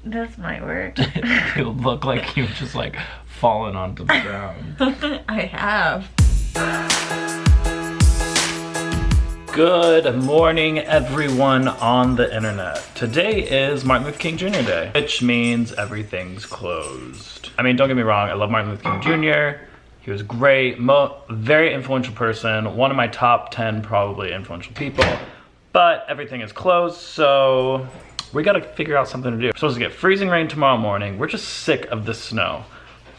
This might work. It would look like you've just like fallen onto the ground. I have. Good morning, everyone on the internet. Today is Martin Luther King Jr. Day, which means everything's closed. I mean, don't get me wrong, I love Martin Luther King Jr. He was great, very influential person, one of my top 10 probably influential people, but everything is closed, so we gotta figure out something to do. We're supposed to get freezing rain tomorrow morning. We're just sick of the snow.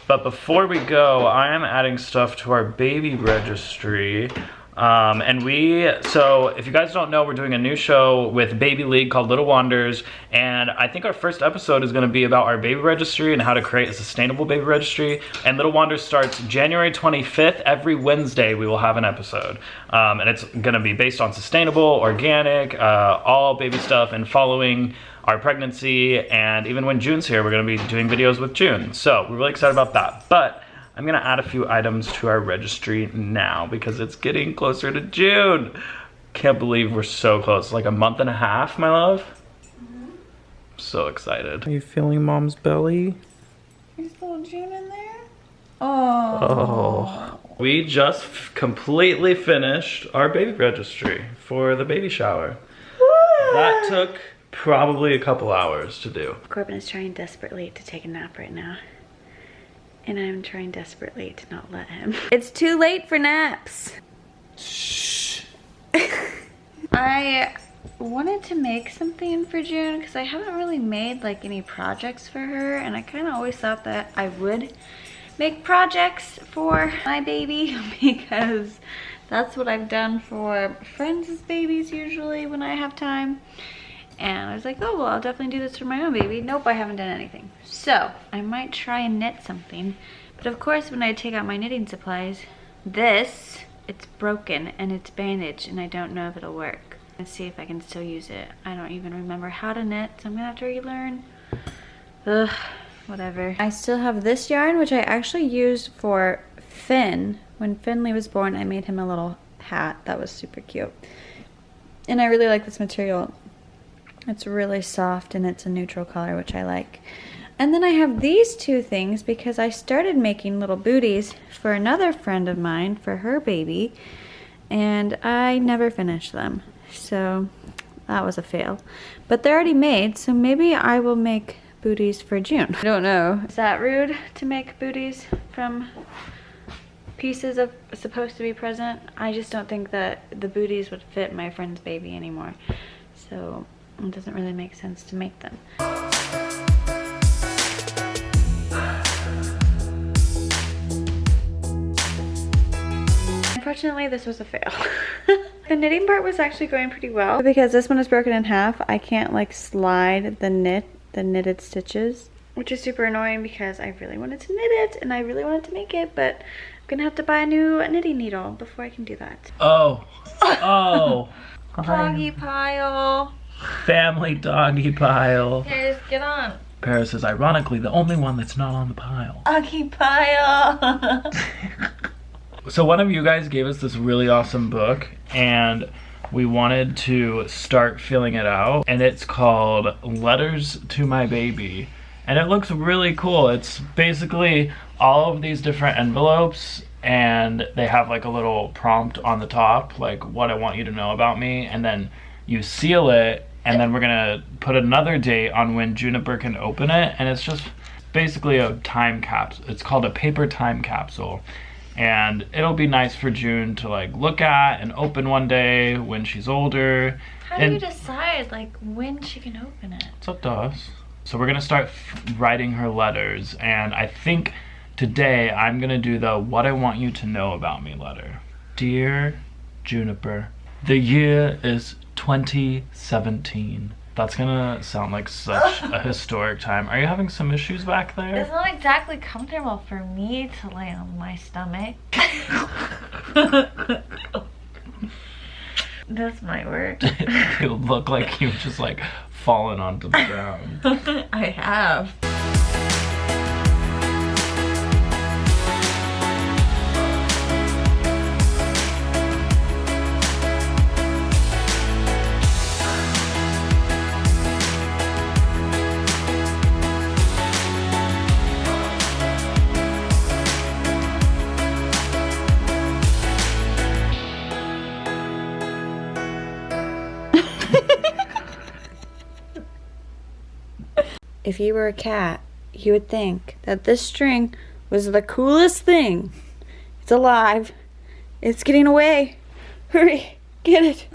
But before we go, I am adding stuff to our baby registry. So if you guys don't know, we're doing a new show with Baby League called Little Wonders, and I think our first episode is gonna be about our baby registry and how to create a sustainable baby registry. And Little Wonders starts January 25th. Every Wednesday we will have an episode. And it's gonna be based on sustainable, organic, all baby stuff, and following our pregnancy. And even when June's here, we're gonna be doing videos with June. So we're really excited about that. But I'm gonna add a few items to our registry now because it's getting closer to June. Can't believe we're so close. Like a month and a half, my love. So excited. Are you feeling mom's belly? Is little June in there? Oh. We just completely finished our baby registry for the baby shower. That took probably a couple hours to do. Corbin is trying desperately to take a nap right now. And I'm trying desperately to not let him. It's too late for naps. Shh. I wanted to make something for June because I haven't really made like any projects for her, and I kind of always thought that I would make projects for my baby because that's what I've done for friends' babies usually when I have time. And I was like, oh, well, I'll definitely do this for my own baby. Nope, I haven't done anything. So I might try and knit something. But of course, when I take out my knitting supplies, it's broken and it's bandaged and I don't know if it'll work. Let's see if I can still use it. I don't even remember how to knit, so I'm gonna have to relearn. Ugh, whatever. I still have this yarn, which I actually used for Finn. When Finley was born, I made him a little hat that was super cute. And I really like this material. It's really soft and it's a neutral color, which I like. And then I have these two things because I started making little booties for another friend of mine for her baby, and I never finished them. So that was a fail. But they're already made, so maybe I will make booties for June. I don't know. Is that rude to make booties from pieces of supposed to be present? I just don't think that the booties would fit my friend's baby anymore. So it doesn't really make sense to make them. Unfortunately, this was a fail. The knitting part was actually going pretty well. Because this one is broken in half, I can't like slide the knitted stitches, which is super annoying because I really wanted to knit it and I really wanted to make it, but I'm gonna have to buy a new knitting needle before I can do that. Oh. Doggy pile. Family doggy pile. Here, just get on. Paris is ironically the only one that's not on the pile. Doggy pile. So one of you guys gave us this really awesome book and we wanted to start filling it out, and it's called Letters to My Baby. And it looks really cool. It's basically all of these different envelopes, and they have like a little prompt on the top, like what I want you to know about me, and then you seal it, and then we're gonna put another date on when Juniper can open it, and it's just basically a time capsule. It's called a paper time capsule, and it'll be nice for June to like look at and open one day when she's older. How do you decide like when she can open it? It's up to us. So we're gonna start writing her letters, and I think today I'm gonna do the what I want you to know about me letter. Dear Juniper, the year is 2017. That's gonna sound like such a historic time. Are you having some issues back there? It's not exactly comfortable for me to lay on my stomach. This might work. It would look like you've just like fallen onto the ground. I have. if you were a cat, you would think that this string was the coolest thing. It's alive. It's getting away. Hurry, get it.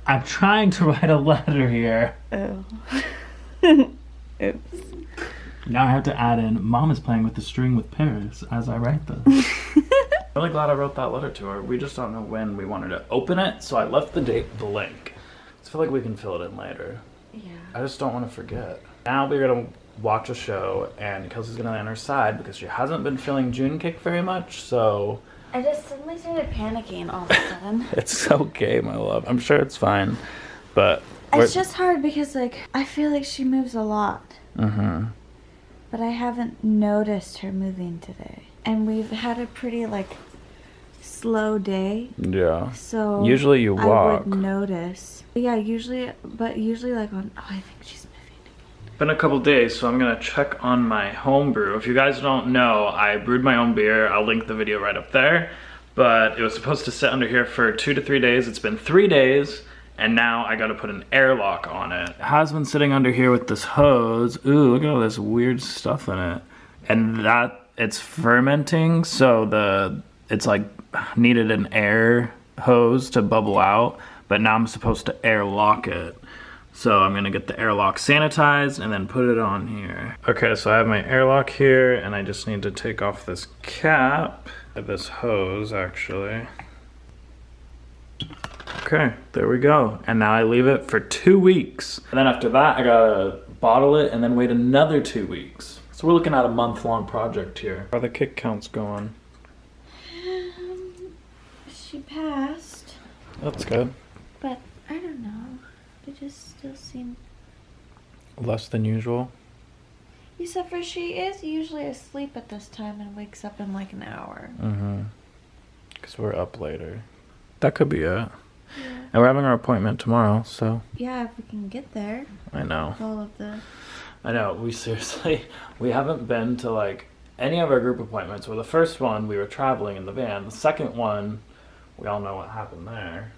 I'm trying to write a letter here. Oh. Oops. Now I have to add in, Mom is playing with the string with Paris as I write this. I'm really glad I wrote that letter to her. We just don't know when we want her to open it, so I left the date blank. I feel like we can fill it in later. Yeah. I just don't want to forget. Now we're gonna watch a show, and Kelsey's gonna lay on her side because she hasn't been feeling June cake very much, so... I just suddenly started panicking all of a sudden. It's okay, my love. I'm sure it's fine, but... It's just hard because, like, I feel like she moves a lot. Mm-hmm. But I haven't noticed her moving today. And we've had a pretty, like, slow day. Yeah. So... Usually you walk. I would notice. Yeah, usually, like, on... Oh, I think she's moving. Been a couple days, so I'm gonna check on my home brew. If you guys don't know, I brewed my own beer. I'll link the video right up there. But it was supposed to sit under here for 2 to 3 days. It's been 3 days, and now I gotta put an airlock on it. It has been sitting under here with this hose. Ooh, look at all this weird stuff in it. And that, it's fermenting, so it's like needed an air hose to bubble out, but now I'm supposed to airlock it. So I'm gonna get the airlock sanitized and then put it on here. Okay, so I have my airlock here, and I just need to take off this cap, this hose actually. Okay, there we go. And now I leave it for 2 weeks. And then after that, I gotta bottle it and then wait another 2 weeks. So we're looking at a month-long project here. How are the kick counts going? She passed. That's good. But I don't know. They just still seem... Less than usual? Except for she is usually asleep at this time and wakes up in like an hour. Mm-hmm. Because we're up later. That could be it. Yeah. And we're having our appointment tomorrow, so... Yeah, if we can get there. I know. All of the... I know, we seriously... We haven't been to, like, any of our group appointments. Well, the first one, we were traveling in the van. The second one, we all know what happened there.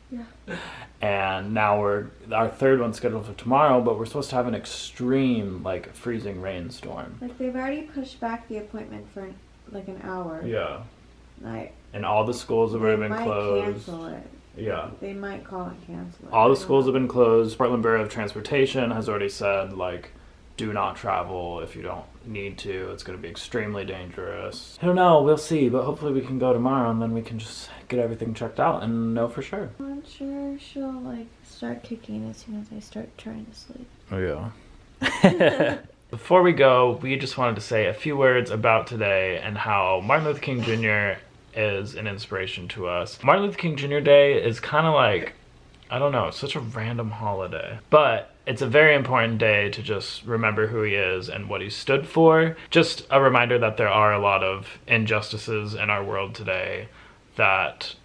Yeah. And now our third one's scheduled for tomorrow, but we're supposed to have an extreme, like, freezing rainstorm. Like, they've already pushed back the appointment for, like, an hour. Yeah. Like... And all the schools have already been closed. They might cancel it. Yeah. They might call and cancel it. All the schools have been closed. Portland Bureau of Transportation has already said, like, do not travel if you don't need to. It's going to be extremely dangerous. I don't know. We'll see. But hopefully we can go tomorrow and then we can just get everything checked out and know for sure. I'm sure she'll, like, start kicking as soon as I start trying to sleep. Oh, yeah. Before we go, we just wanted to say a few words about today and how Martin Luther King Jr. is an inspiration to us. Martin Luther King Jr. Day is kind of like, I don't know, it's such a random holiday. But it's a very important day to just remember who he is and what he stood for. Just a reminder that there are a lot of injustices in our world today that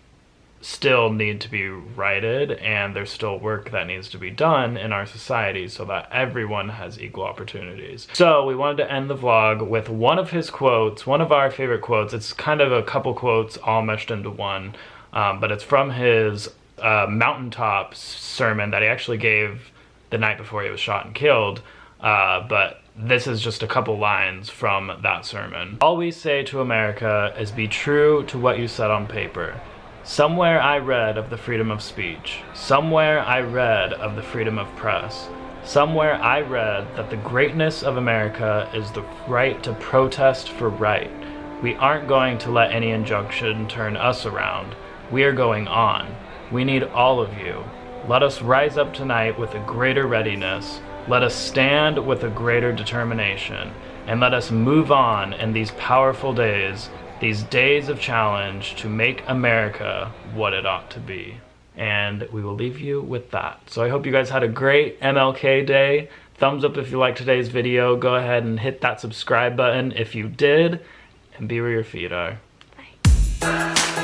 still need to be righted, and there's still work that needs to be done in our society so that everyone has equal opportunities. So we wanted to end the vlog with one of his quotes, one of our favorite quotes. It's kind of a couple quotes all meshed into one, but it's from his mountaintop sermon that he actually gave the night before he was shot and killed, but this is just a couple lines from that sermon. All we say to America is be true to what you said on paper. Somewhere I read of the freedom of speech. Somewhere I read of the freedom of press. Somewhere I read that the greatness of America is the right to protest for right. We aren't going to let any injunction turn us around. We are going on. We need all of you. Let us rise up tonight with a greater readiness. Let us stand with a greater determination. And let us move on in these powerful days, these days of challenge, to make America what it ought to be. And we will leave you with that. So I hope you guys had a great MLK Day. Thumbs up if you liked today's video. Go ahead and hit that subscribe button if you did. And be where your feet are. Bye.